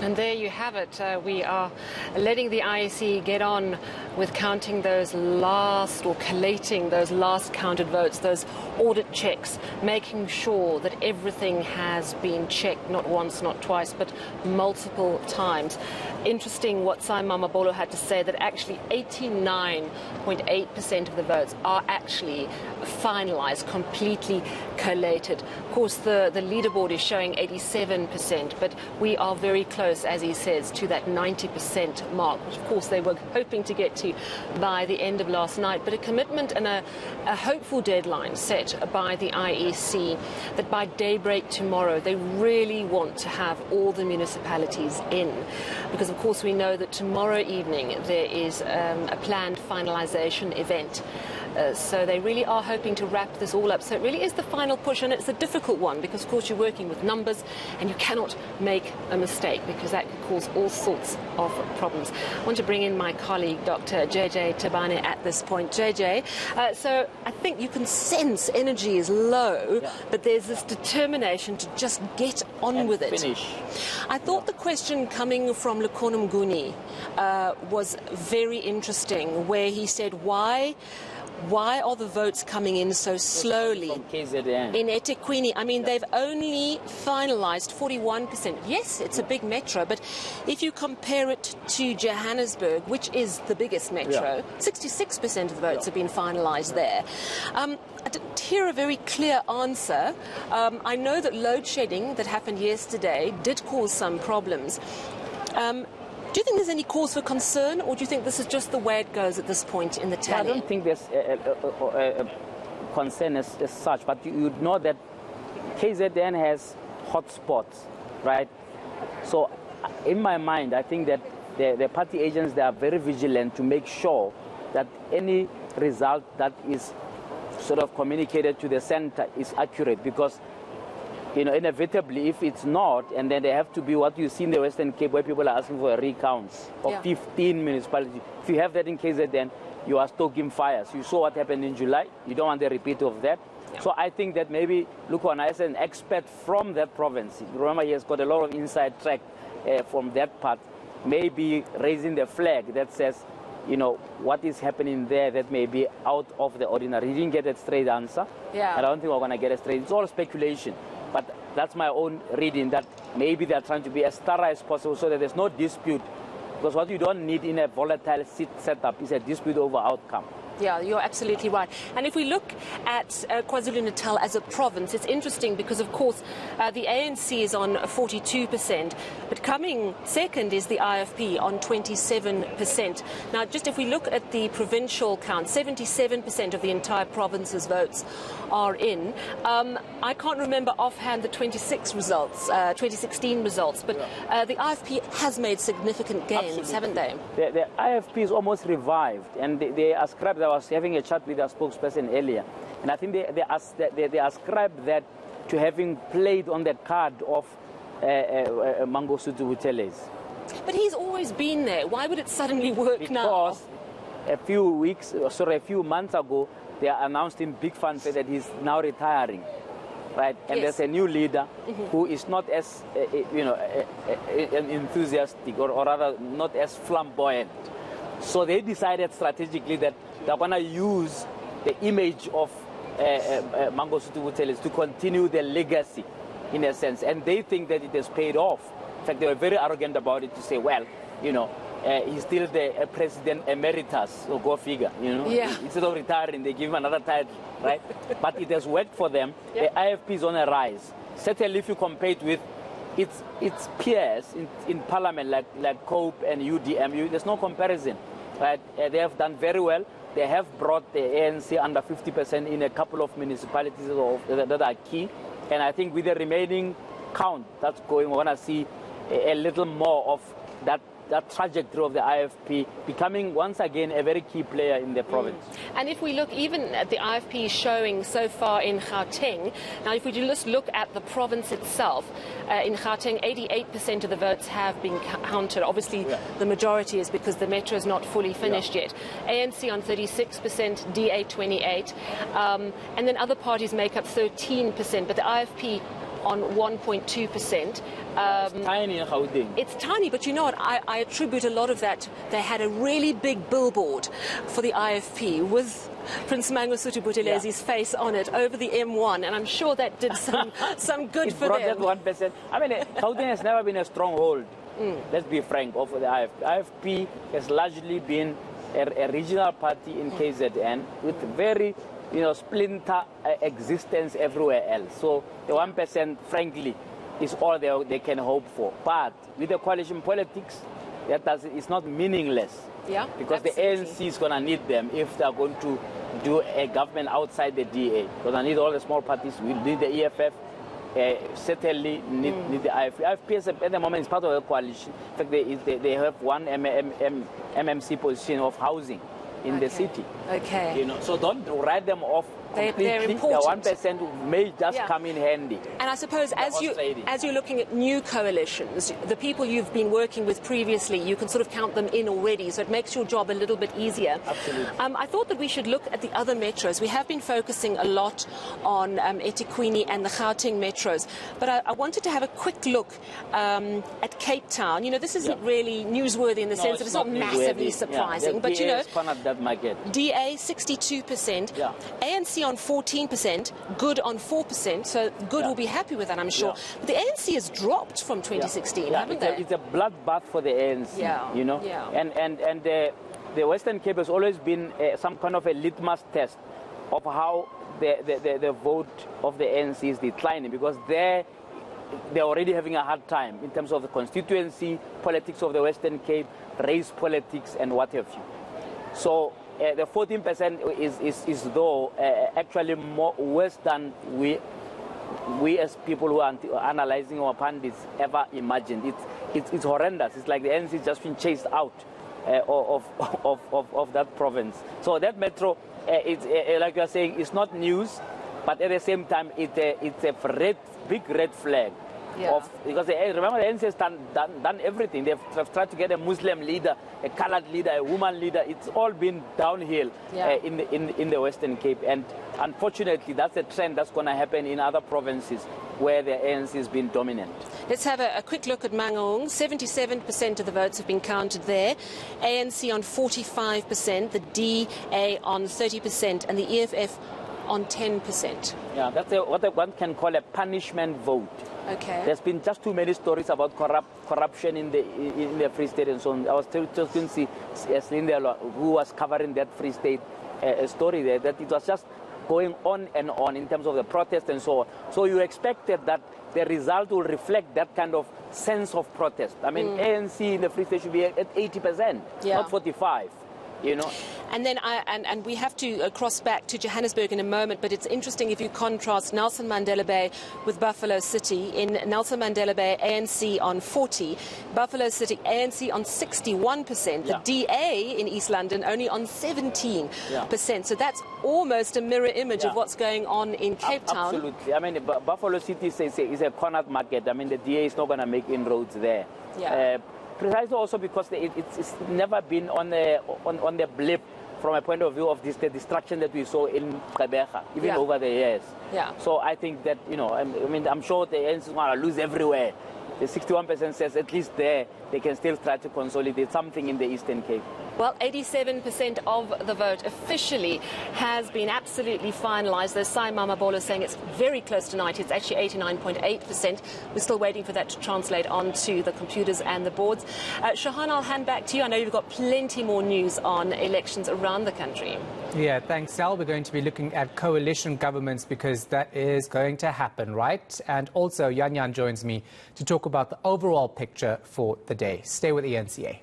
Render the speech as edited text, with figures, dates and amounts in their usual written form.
And there you have it. We are letting the IEC get on with counting those last, or collating those last counted votes, those audit checks, making sure that everything has been checked, not once, not twice, but multiple times. Interesting what Simon Mamabolo had to say, that actually 89.8% of the votes are actually finalized, completely collated. Of course, the leaderboard is showing 87%, but we are very close, as he says, to that 90% mark, which of course they were hoping to get to by the end of last night. But a commitment and a hopeful deadline set by the IEC that by daybreak tomorrow they really want to have all the municipalities in, because of course we know that tomorrow evening there is a planned finalization event. So they really are hoping to wrap this all up. So it really is the final push, and it's a difficult one because, of course, you're working with numbers and you cannot make a mistake because that could cause all sorts of problems. I want to bring in my colleague, Dr. JJ Tabane, at this point. JJ, so I think you can sense energy is low, but there's this determination to just get on with it. Finish. I thought the question coming from Lukhona Mnguni was very interesting, where he said, why are the votes coming in so slowly? From KZN. In eThekwini, I mean, they've only finalised 41%. Yes, it's a big metro, but if you compare it to Johannesburg, which is the biggest metro, 66% of the votes have been finalised there. I didn't hear a very clear answer. I know that load shedding that happened yesterday did cause some problems. Do you think there's any cause for concern, or do you think this is just the way it goes at this point in the tally? I don't think there's a concern as such, but you know that KZN has hotspots, right? So in my mind, I think that the party agents, they are very vigilant to make sure that any result that is sort of communicated to the center is accurate, because inevitably, if it's not, and then they have to be what you see in the Western Cape, where people are asking for a recounts of 15 municipalities. If you have that in KZN, you are stoking fires. You saw what happened in July. You don't want a repeat of that. So I think that maybe Lukhona, as an expert from that province, remember he has got a lot of inside track from that part, maybe raising the flag that says, what is happening there that may be out of the ordinary. He didn't get a straight answer. I don't think we're going to get a straight. It's all speculation. But that's my own reading, that maybe they're trying to be as thorough as possible so that there's no dispute. Because what you don't need in a volatile setup is a dispute over outcome. Yeah, you're absolutely right. And if we look at KwaZulu-Natal as a province, it's interesting because, of course, the ANC is on 42%, but coming second is the IFP on 27%. Now, just if we look at the provincial count, 77% of the entire province's votes are in. I can't remember offhand the 2016 results, but the IFP has made significant gains, haven't they? The IFP is almost revived, and they ascribe. I was having a chat with their spokesperson earlier, and I think they ascribe that to having played on the card of Mangosuthu Buthelezi. But he's always been there. Why would it suddenly work now? Because a few months ago, they announced in big fanfare that he's now retiring, right? And there's a new leader who is not as enthusiastic, or rather not as flamboyant. So they decided strategically that they're going to use the image of Mangosuthu Buthelezi to continue their legacy, in a sense. And they think that it has paid off. In fact, they were very arrogant about it, to say, well, he's still the president emeritus, so go figure, Instead of retiring, they give him another title, right? But it has worked for them. The IFP is on a rise. Certainly, if you compare it with its peers in parliament, like COPE and UDM, there's no comparison, right? They have done very well. They have brought the ANC under 50% in a couple of municipalities that are key. And I think with the remaining count that's going, we're going to see a little more of that trajectory of the IFP becoming once again a very key player in the province. And if we look even at the IFP showing so far in Gauteng, now if we just look at the province itself, in Gauteng 88% of the votes have been counted. Obviously the majority is because the metro is not fully finished yet. ANC on 36%, DA 28%, and then other parties make up 13%, but the IFP on 1.2%. It's tiny in Gauteng. It's tiny, but you know what? I attribute a lot of that. They had a really big billboard for the IFP with Prince Mangosuthu Buthelez's face on it over the M1, and I'm sure that did some good for them. It brought that 1%. I mean, Gauteng has never been a stronghold, let's be frank, of the IFP. IFP has largely been a regional party in KZN with very, splinter existence everywhere else. So the 1%, frankly, is all they can hope for. But with the coalition politics, it's not meaningless. Yeah, because absolutely. the ANC is going to need them if they are going to do a government outside the DA. Because I need all the small parties. We need the EFF. Certainly need the IFP. IFP at the moment is part of a coalition. In fact, they have one MMC position of housing in the city. Okay. So don't write them off completely. They're important. The 1% may just come in handy. And I suppose as you're looking at new coalitions, the people you've been working with previously, you can sort of count them in already, so it makes your job a little bit easier. Absolutely. I thought that we should look at the other metros. We have been focusing a lot on eThekwini and the Gauteng metros, but I wanted to have a quick look at Cape Town. This isn't really newsworthy in the sense that it's not massively surprising, but that market. DA 62%, ANC on 14%, Good on 4%, so Good will be happy with that, I'm sure. But the ANC has dropped from 2016, haven't they? It's a bloodbath for the ANC, And the Western Cape has always been some kind of a litmus test of how the vote of the ANC is declining, because they're already having a hard time in terms of the constituency politics of the Western Cape, race politics, and what have you. So the 14% is though actually worse than we as people who are analyzing our pundits ever imagined. It's horrendous. It's like the ANC has just been chased out of that province. So that metro, it's like you are saying, it's not news, but at the same time, it's a big red flag. Because remember, the ANC has done everything. They've tried to get a Muslim leader, a colored leader, a woman leader. It's all been downhill in the Western Cape, and unfortunately, that's a trend that's going to happen in other provinces where the ANC has been dominant. Let's have a quick look at Mangaung. 77% of the votes have been counted there. ANC on 45%, the DA on 30%, and the EFF on 10%. Yeah, that's what one can call a punishment vote. Okay. There's been just too many stories about corruption in the Free State and so on. I was just going to see Linda, who was covering that Free State story there, that it was just going on and on in terms of the protest and so on. So you expected that the result will reflect that kind of sense of protest. I mean, ANC in the Free State should be at 80%, not 45%. And then and we have to cross back to Johannesburg in a moment, but it's interesting if you contrast Nelson Mandela Bay with Buffalo City. In Nelson Mandela Bay, ANC on 40%, Buffalo City, ANC on 61%, the DA in East London only on 17%. So that's almost a mirror image of what's going on in Cape Town. Absolutely. I mean, Buffalo City is a cornered market. I mean, the DA is not going to make inroads there. Precisely also because it's never been on the blip from a point of view of the destruction that we saw in Gqeberha, even over the years. So I think that, I'm sure the ANC is going to lose everywhere. The 61% says at least there they can still try to consolidate something in the Eastern Cape. Well, 87% of the vote officially has been absolutely finalised. There's Sai Mamabolo saying it's very close to 90. It's actually 89.8%. We're still waiting for that to translate onto the computers and the boards. Shahan, I'll hand back to you. I know you've got plenty more news on elections around the country. Yeah, thanks, Sal. We're going to be looking at coalition governments because that is going to happen, right? And also, Yan Yan joins me to talk about the overall picture for the day. Stay with ENCA.